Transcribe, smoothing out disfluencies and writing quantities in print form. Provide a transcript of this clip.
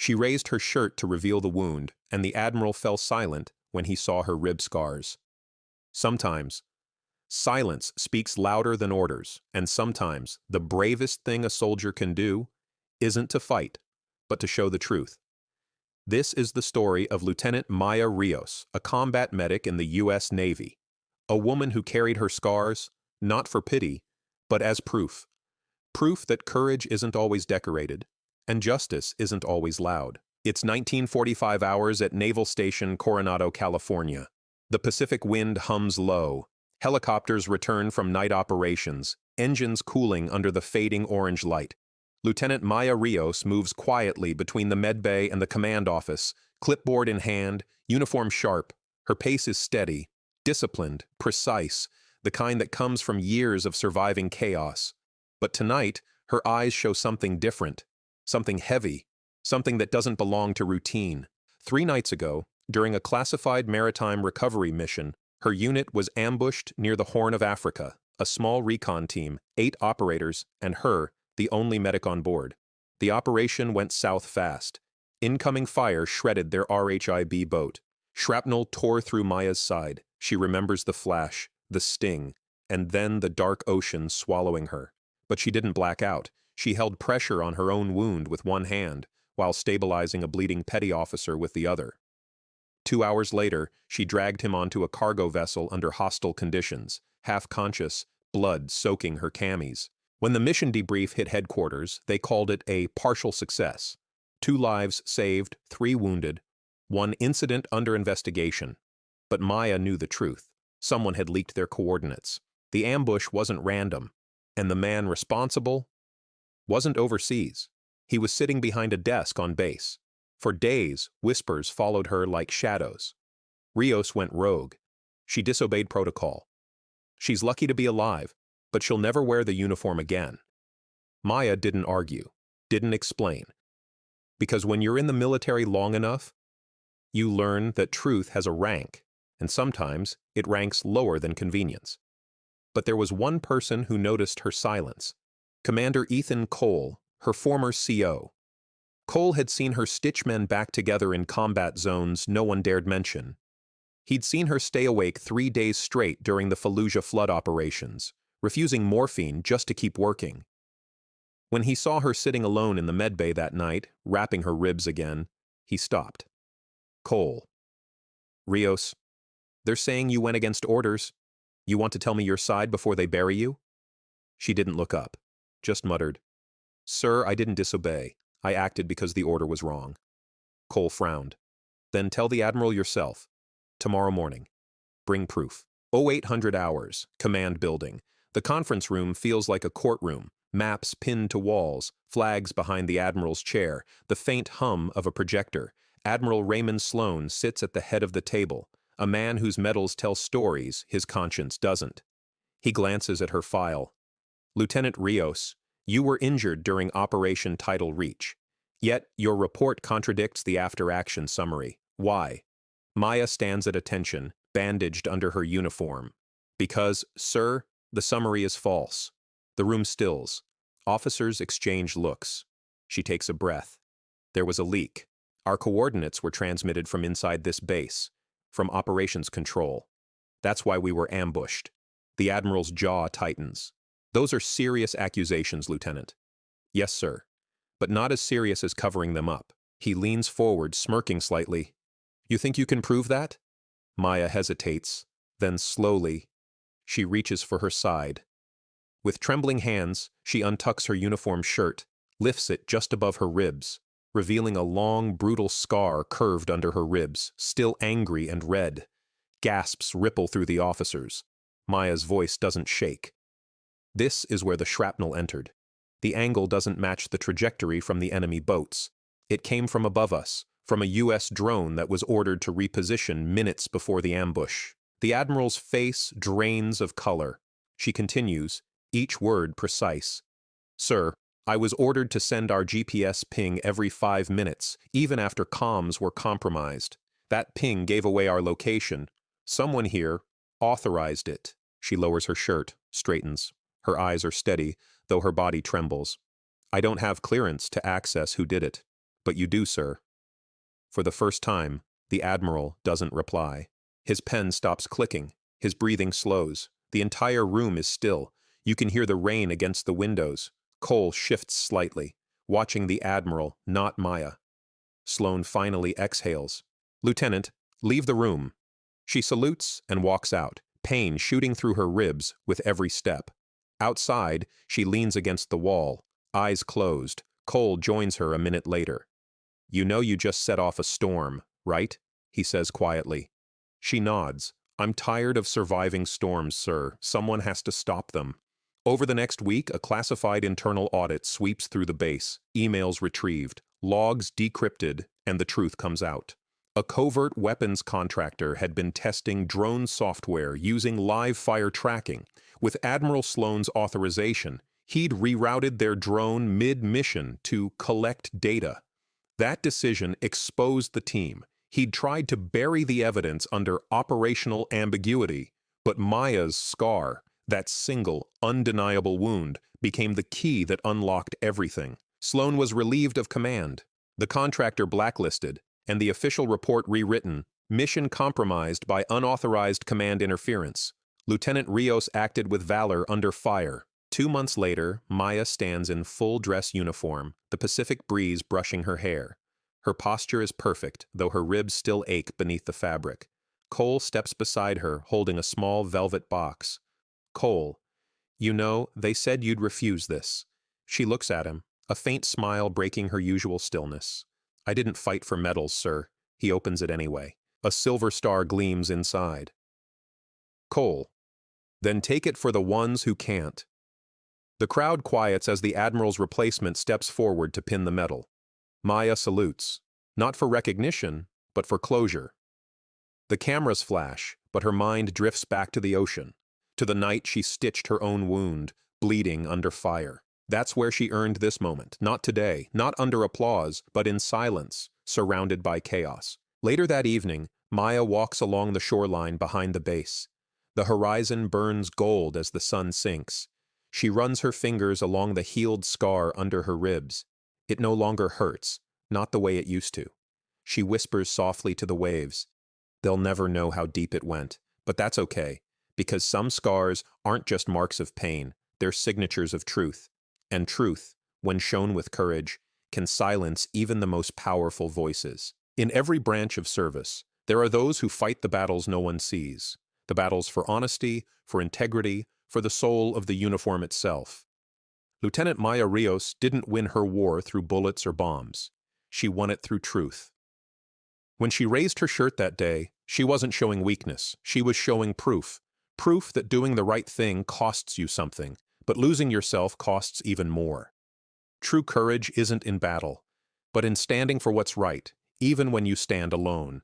She raised her shirt to reveal the wound, and the Admiral fell silent when he saw her rib scars. Sometimes, silence speaks louder than orders, and sometimes the bravest thing a soldier can do isn't to fight, but to show the truth. This is the story of Lieutenant Maya Rios, a combat medic in the U.S. Navy, a woman who carried her scars, not for pity, but as proof. Proof that courage isn't always decorated, and justice isn't always loud. It's 1945 hours at Naval Station Coronado, California. The Pacific wind hums low. Helicopters return from night operations, engines cooling under the fading orange light. Lieutenant Maya Rios moves quietly between the medbay and the command office, clipboard in hand, uniform sharp. Her pace is steady, disciplined, precise, the kind that comes from years of surviving chaos. But tonight, her eyes show something different, something heavy, something that doesn't belong to routine. 3 nights ago, during a classified maritime recovery mission, her unit was ambushed near the Horn of Africa, a small recon team, 8 operators, and her, the only medic on board. The operation went south fast. Incoming fire shredded their RHIB boat. Shrapnel tore through Maya's side. She remembers the flash, the sting, and then the dark ocean swallowing her. But she didn't black out. She held pressure on her own wound with one hand, while stabilizing a bleeding petty officer with the other. 2 hours later, she dragged him onto a cargo vessel under hostile conditions, half-conscious, blood soaking her camis. When the mission debrief hit headquarters, they called it a partial success. 2 lives saved, 3 wounded, 1 incident under investigation. But Maya knew the truth. Someone had leaked their coordinates. The ambush wasn't random, and the man responsible wasn't overseas. He was sitting behind a desk on base. For days, whispers followed her like shadows. Rios went rogue. She disobeyed protocol. She's lucky to be alive, but she'll never wear the uniform again. Maya didn't argue, didn't explain. Because when you're in the military long enough, you learn that truth has a rank, and sometimes it ranks lower than convenience. But there was one person who noticed her silence. Commander Ethan Cole, her former CO. Cole had seen her stitch men back together in combat zones no one dared mention. He'd seen her stay awake 3 days straight during the Fallujah flood operations, refusing morphine just to keep working. When he saw her sitting alone in the medbay that night, wrapping her ribs again, he stopped. Cole. Rios, they're saying you went against orders. You want to tell me your side before they bury you? She didn't look up, just muttered, Sir, I didn't disobey. I acted because the order was wrong. Cole frowned. Then tell the Admiral yourself. Tomorrow morning. Bring proof. 0800 hours, command building. The conference room feels like a courtroom, maps pinned to walls, flags behind the Admiral's chair, the faint hum of a projector. Admiral Raymond Sloan sits at the head of the table, a man whose medals tell stories his conscience doesn't. He glances at her file. Lieutenant Rios, you were injured during Operation Tidal Reach. Yet your report contradicts the after-action summary. Why? Maya stands at attention, bandaged under her uniform. Because, sir, the summary is false. The room stills. Officers exchange looks. She takes a breath. There was a leak. Our coordinates were transmitted from inside this base, from operations control. That's why we were ambushed. The Admiral's jaw tightens. Those are serious accusations, Lieutenant. Yes, sir. But not as serious as covering them up. He leans forward, smirking slightly. You think you can prove that? Maya hesitates. Then slowly, she reaches for her side. With trembling hands, she untucks her uniform shirt, lifts it just above her ribs, revealing a long, brutal scar curved under her ribs, still angry and red. Gasps ripple through the officers. Maya's voice doesn't shake. This is where the shrapnel entered. The angle doesn't match the trajectory from the enemy boats. It came from above us, from a U.S. drone that was ordered to reposition minutes before the ambush. The Admiral's face drains of color. She continues, each word precise. Sir, I was ordered to send our GPS ping every 5 minutes, even after comms were compromised. That ping gave away our location. Someone here authorized it. She lowers her shirt, straightens. Her eyes are steady, though her body trembles. I don't have clearance to access who did it. But you do, sir. For the first time, the Admiral doesn't reply. His pen stops clicking. His breathing slows. The entire room is still. You can hear the rain against the windows. Cole shifts slightly, watching the Admiral, not Maya. Sloane finally exhales. "Lieutenant, leave the room." She salutes and walks out, pain shooting through her ribs with every step. Outside, she leans against the wall, eyes closed. Cole joins her a minute later. "You know you just set off a storm, right?" he says quietly. She nods. "I'm tired of surviving storms, sir. Someone has to stop them." Over the next week, a classified internal audit sweeps through the base, emails retrieved, logs decrypted, and the truth comes out. A covert weapons contractor had been testing drone software using live-fire tracking. With Admiral Sloane's authorization, he'd rerouted their drone mid-mission to collect data. That decision exposed the team. He'd tried to bury the evidence under operational ambiguity, but Maya's scar, that single, undeniable wound, became the key that unlocked everything. Sloane was relieved of command, the contractor blacklisted, and the official report rewritten, mission compromised by unauthorized command interference. Lieutenant Rios acted with valor under fire. 2 months later, Maya stands in full dress uniform, the Pacific breeze brushing her hair. Her posture is perfect, though her ribs still ache beneath the fabric. Cole steps beside her, holding a small velvet box. "Cole, you know, they said you'd refuse this." She looks at him, a faint smile breaking her usual stillness. "I didn't fight for medals, sir." He opens it anyway. A silver star gleams inside. "Cole, then take it for the ones who can't." The crowd quiets as the Admiral's replacement steps forward to pin the medal. Maya salutes, not for recognition, but for closure. The cameras flash, but her mind drifts back to the ocean, to the night she stitched her own wound, bleeding under fire. That's where she earned this moment, not today, not under applause, but in silence, surrounded by chaos. Later that evening, Maya walks along the shoreline behind the base. The horizon burns gold as the sun sinks. She runs her fingers along the healed scar under her ribs. It no longer hurts, not the way it used to. She whispers softly to the waves. They'll never know how deep it went, but that's okay, because some scars aren't just marks of pain, they're signatures of truth. And truth, when shown with courage, can silence even the most powerful voices. In every branch of service, there are those who fight the battles no one sees, the battles for honesty, for integrity, for the soul of the uniform itself. Lieutenant Maya Rios didn't win her war through bullets or bombs. She won it through truth. When she raised her shirt that day, she wasn't showing weakness. She was showing proof. Proof that doing the right thing costs you something, but losing yourself costs even more. True courage isn't in battle, but in standing for what's right, even when you stand alone.